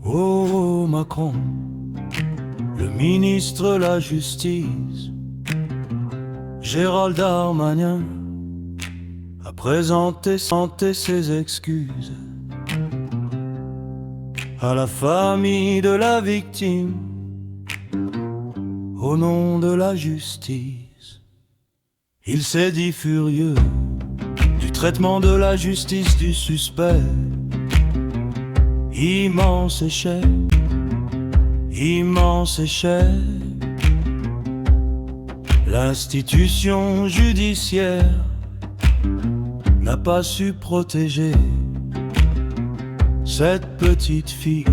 Oh Macron, le ministre de la Justice, Gérald Darmanin, a présenté ses excuses à la famille de la victime, au nom de la justice. Il s'est dit furieux du traitement de la justice du suspect. Immense échec, immense échec. L'institution judiciaire n'a pas su protéger cette petite fille,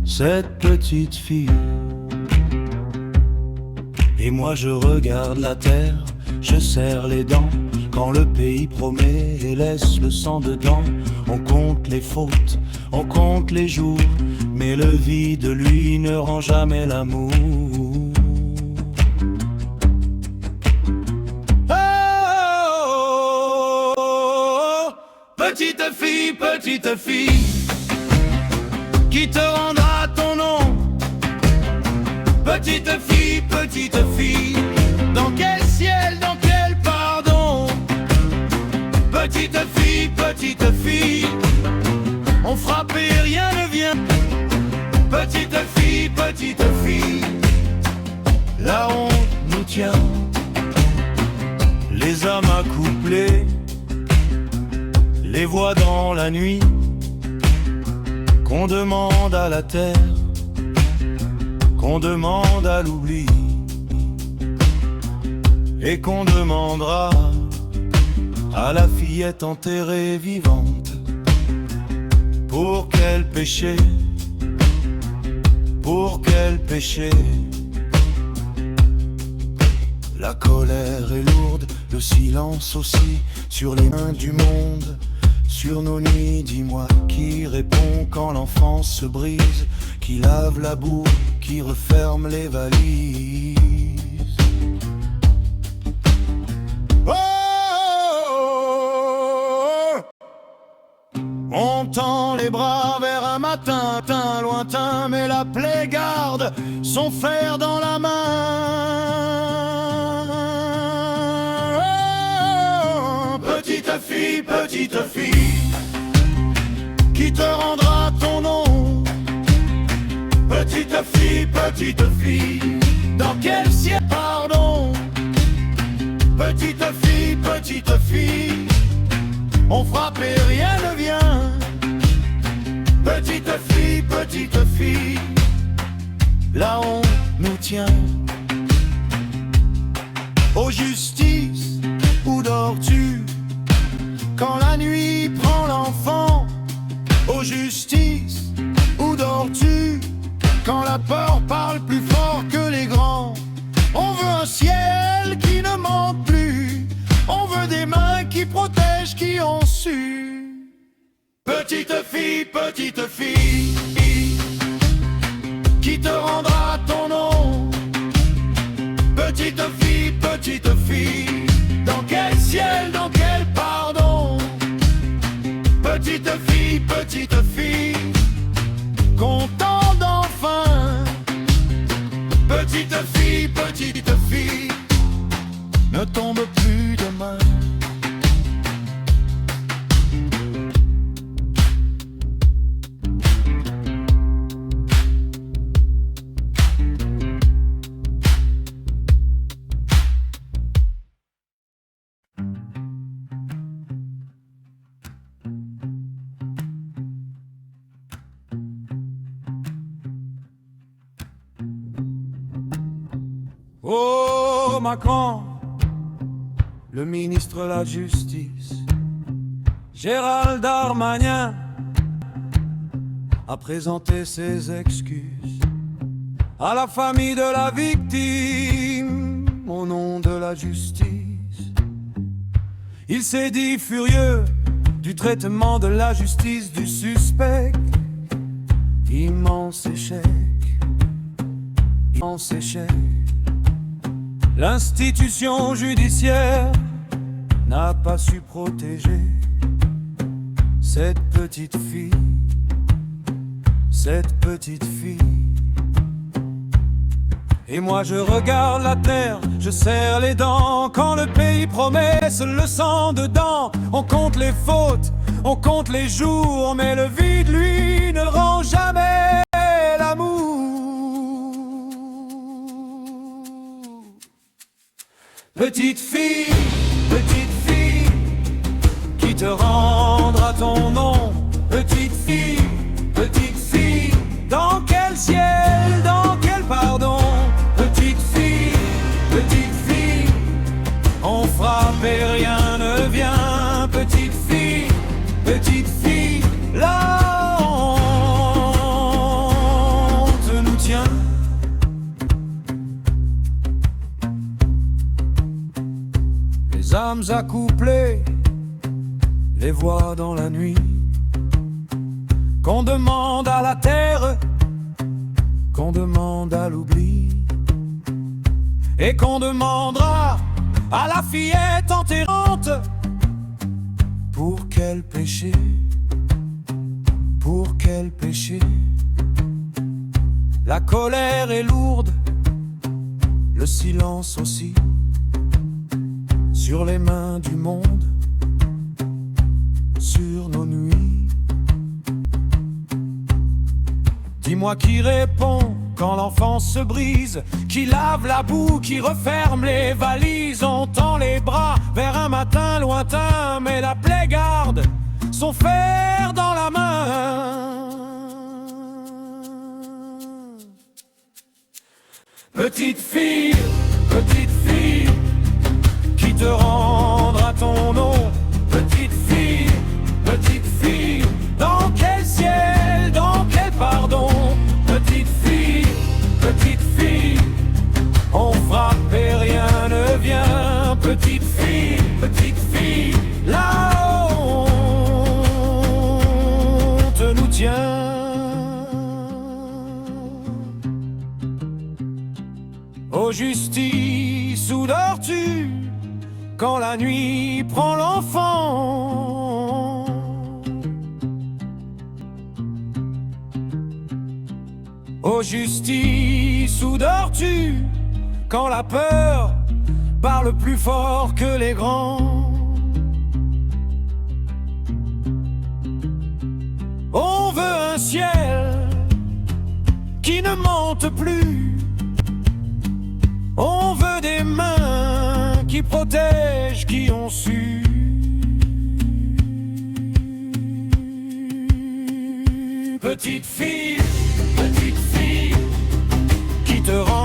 cette petite fille. Et moi je regarde la terre, je serre les dents, quand le pays promet et laisse le sang dedans. On compte les fautes, on compte les jours, mais le vide, lui, ne rend jamais l'amour. Oh, petite fille, qui te rendra ton nom. Petite fille, dans quel ciel, dans quel pardon. Petite fille, on frappe et rien ne vient. Petite fille, là on nous tient. Les âmes accouplées, les voix dans la nuit, qu'on demande à la terre, qu'on demande à l'oubli, et qu'on demandera à la fillette enterrée vivante. Pour quel péché, pour quel péché? La colère est lourde, le silence aussi, sur les mains du monde, sur nos nuits. Dis-moi qui répond quand l'enfance se brise, qui lave la boue, qui referme les valises. On tend les bras vers un matin lointain, mais la plaie garde son fer dans la main. Oh, petite fille, qui te rendra ton nom. Petite fille, dans quel ciel, pardon. Petite fille, on frappe et rien ne vient. Petite fille, là on nous tient. Oh justice, où dors-tu quand la nuit prend l'enfant? Oh justice, où dors-tu quand la peur parle plus fort que les grands? On veut un ciel qui ne ment plus, on veut des mains qui protègent, qui ont su. Petite fille, qui te rendra ton nom. Petite fille, dans quel ciel, dans quel pardon. Petite fille, content d'enfin. Petite fille, ne tombe plus demain. Oh Macron, le ministre de la Justice, Gérald Darmanin, a présenté ses excuses à la famille de la victime, au nom de la justice. Il s'est dit furieux du traitement de la justice du suspect. Immense échec, immense échec. L'institution judiciaire n'a pas su protéger cette petite fille, cette petite fille. Et moi je regarde la terre, je serre les dents. Quand le pays promet le sang dedans, on compte les fautes, on compte les jours, mais le vide, lui, ne le rend jamais l'amour. Petite fille, qui te rendra ton nom. Petite fille, dans quel ciel, dans quel pardon. Petite fille, on frappe et rien ne vient. Petite fille, la honte nous tient. Les âmes accouplées, les voix dans la nuit, qu'on demande à la terre, qu'on demande à l'oubli, et qu'on demandera à la fillette enterrante. Pour quel péché, pour quel péché? La colère est lourde, le silence aussi, sur les mains du monde, sur nos nuits. Dis-moi qui répond quand l'enfance se brise, qui lave la boue, qui referme les valises. On tend les bras vers un matin lointain, mais la plaie garde son fer dans la main. Petite fille, qui te rendra ton nom. Petite fille, dans quel ciel, dans quel pardon. Petite fille, on frappe et rien ne vient. Petite fille, la honte nous tient. Ô justice, où dors-tu quand la nuit prend l'enfant? Ô justice, où dors-tu quand la peur parle plus fort que les grands? On veut un ciel qui ne monte plus. On veut des mains qui protègent, qui ont su. Petite fille, qui te rend